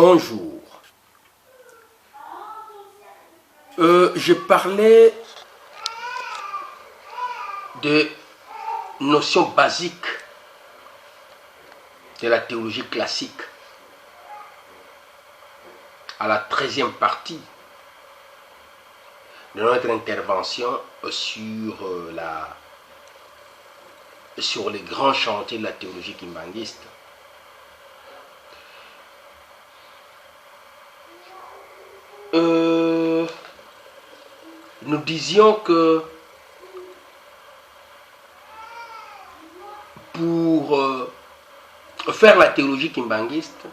Bonjour. Je parlais de notions basiques de la théologie classique à la 13e partie de notre intervention sur les grands chantiers de la théologie kimbanguiste. Nous disions que pour faire la théologie kimbanguiste,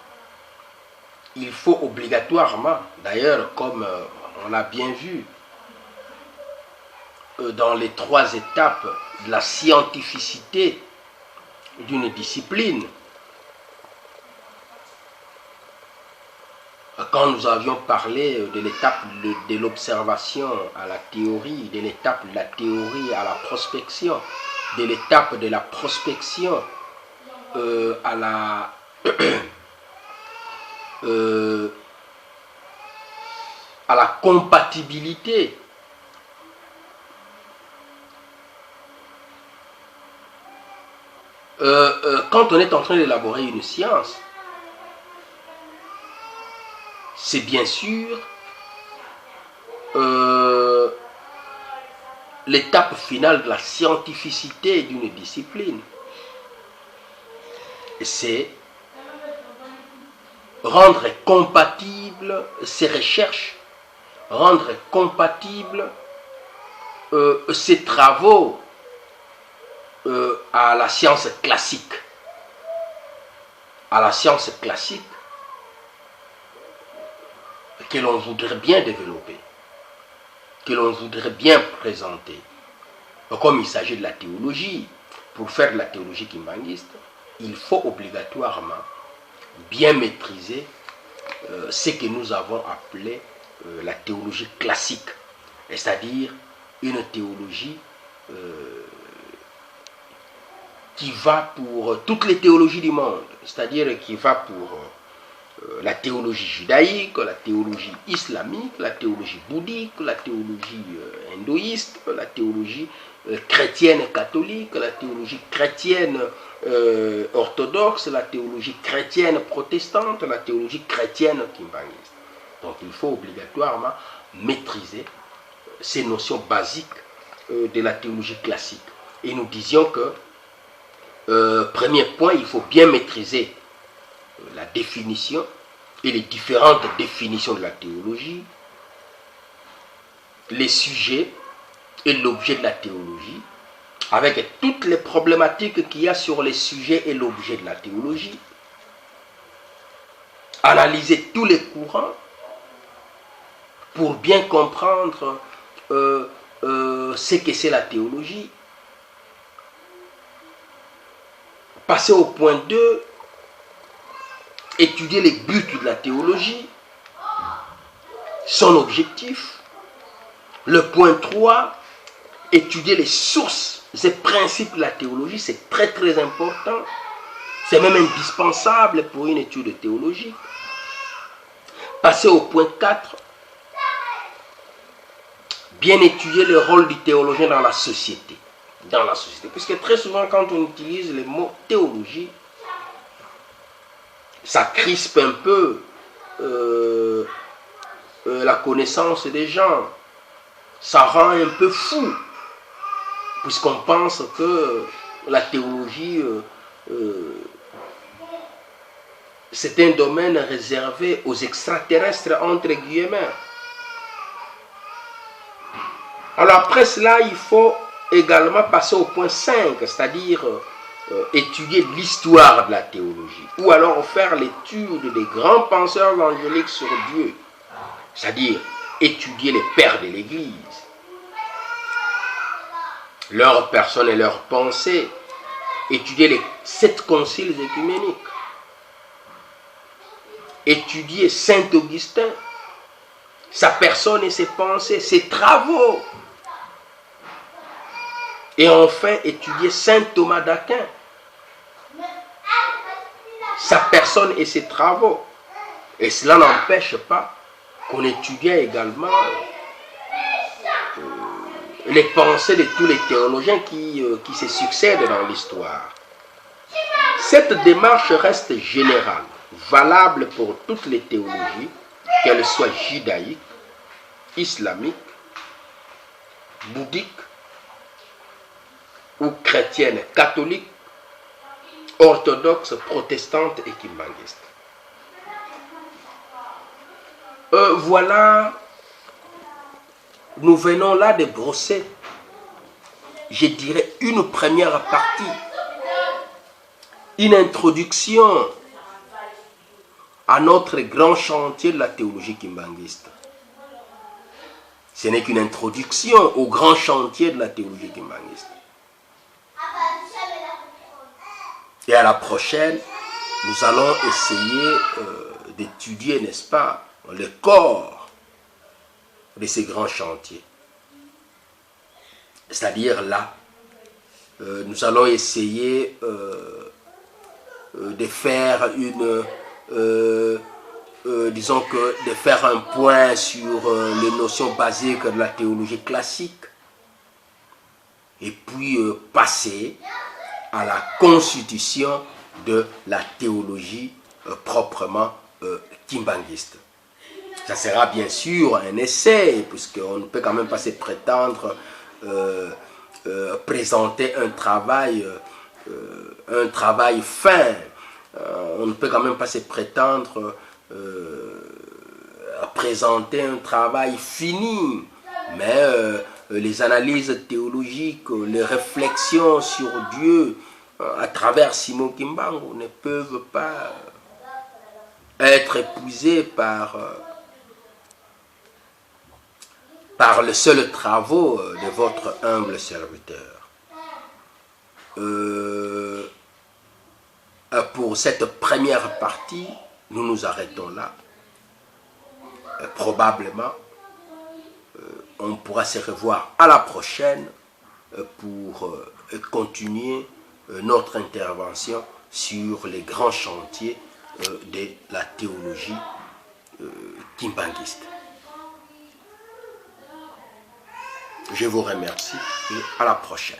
il faut obligatoirement, d'ailleurs comme on l'a bien vu dans les 3 étapes de la scientificité d'une discipline, quand nous avions parlé de l'étape de l'observation à la théorie, de l'étape de la théorie à la prospection, de l'étape de la prospection à la compatibilité, quand on est en train d'élaborer une science, c'est bien sûr l'étape finale de la scientificité d'une discipline. C'est rendre compatibles ces recherches, rendre compatibles ces travaux à la science classique. À la science classique que l'on voudrait bien développer, que l'on voudrait bien présenter. Comme il s'agit de la théologie, pour faire de la théologie kimbanguiste, il faut obligatoirement bien maîtriser ce que nous avons appelé la théologie classique, c'est-à-dire une théologie qui va pour toutes les théologies du monde, c'est-à-dire qui va pour la théologie judaïque, la théologie islamique, la théologie bouddhique, la théologie hindouiste, la théologie chrétienne catholique, la théologie chrétienne orthodoxe, la théologie chrétienne protestante, la théologie chrétienne kimbanguiste. Donc il faut obligatoirement maîtriser ces notions basiques de la théologie classique. Et nous disions que, premier point, il faut bien maîtriser la définition et les différentes définitions de la théologie, les sujets et l'objet de la théologie, avec toutes les problématiques qu'il y a sur les sujets et l'objet de la théologie, analyser tous les courants pour bien comprendre ce que c'est la théologie. Passer au point 2, étudier les buts de la théologie, son objectif. Le point 3, étudier les sources et principes de la théologie, c'est très très important. C'est même indispensable pour une étude théologique. Passer au point 4, bien étudier le rôle du théologien dans la société. Puisque très souvent quand on utilise le mot théologie, ça crispe un peu la connaissance des gens. Ça rend un peu fou, puisqu'on pense que la théologie, c'est un domaine réservé aux extraterrestres, entre guillemets. Alors après cela, il faut également passer au point 5, c'est-à-dire étudier l'histoire de la théologie, ou alors faire l'étude des grands penseurs évangéliques sur Dieu, c'est-à-dire étudier les pères de l'Église, leurs personnes et leurs pensées, étudier les 7 conciles œcuméniques, étudier Saint Augustin, sa personne et ses pensées, ses travaux, et enfin étudier Saint Thomas d'Aquin, sa personne et ses travaux. Et cela n'empêche pas qu'on étudiait également les pensées de tous les théologiens qui se succèdent dans l'histoire. Cette démarche reste générale, valable pour toutes les théologies, qu'elles soient judaïques, islamiques, bouddhiques ou chrétiennes, catholiques, orthodoxes, protestantes et kimbanguistes. Voilà, nous venons là de brosser, je dirais, une première partie, une introduction à notre grand chantier de la théologie kimbanguiste. Ce n'est qu'une introduction au grand chantier de la théologie kimbanguiste. Et à la prochaine, nous allons essayer d'étudier, n'est-ce pas, le corps de ces grands chantiers. C'est-à-dire là, nous allons essayer de faire disons que de faire un point sur les notions basiques de la théologie classique et puis passer à la constitution de la théologie proprement kimbanguiste. Ça sera bien sûr un essai, puisqu'on ne peut quand même pas se prétendre présenter un travail fin. On ne peut quand même pas se prétendre présenter un travail fini. Mais les analyses théologiques, les réflexions sur Dieu à travers Simon Kimbangu ne peuvent pas être épuisées par le seul travaux de votre humble serviteur. Pour cette première partie, nous nous arrêtons là. Probablement, on pourra se revoir à la prochaine pour continuer notre intervention sur les grands chantiers de la théologie kimbanguiste. Je vous remercie et à la prochaine.